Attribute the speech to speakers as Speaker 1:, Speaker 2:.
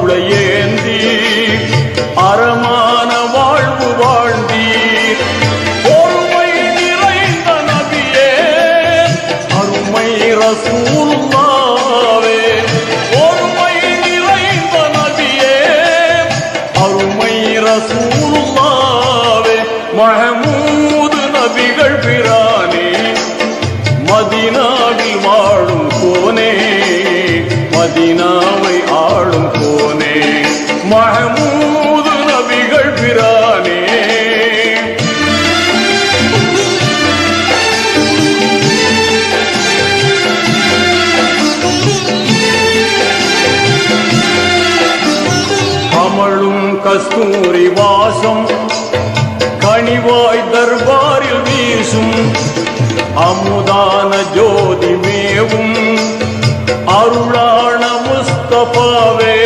Speaker 1: அருளை ஏந்தி அறமான வாழ்வு வாழ்ந்தீர். பொறுமை நிறைந்த நபியே அருமை ரசூலுல்லாவே, பொறுமை நிறைந்த நபியே அருமை ரசூலுல்லாவே, மஹமூது நபிகள் பிரானே மதீனாவில் வாழும் கோனே, மதீனாவை ஆளும் கோனே, மஹமூது நபிகள் பிரானே. கமழும் கஸ்தூரி வாசம் கனிவாய் தர்பாரில் வீசும், அமுதான ஜோதி மேவும் அருளான முஸ்தபாவே,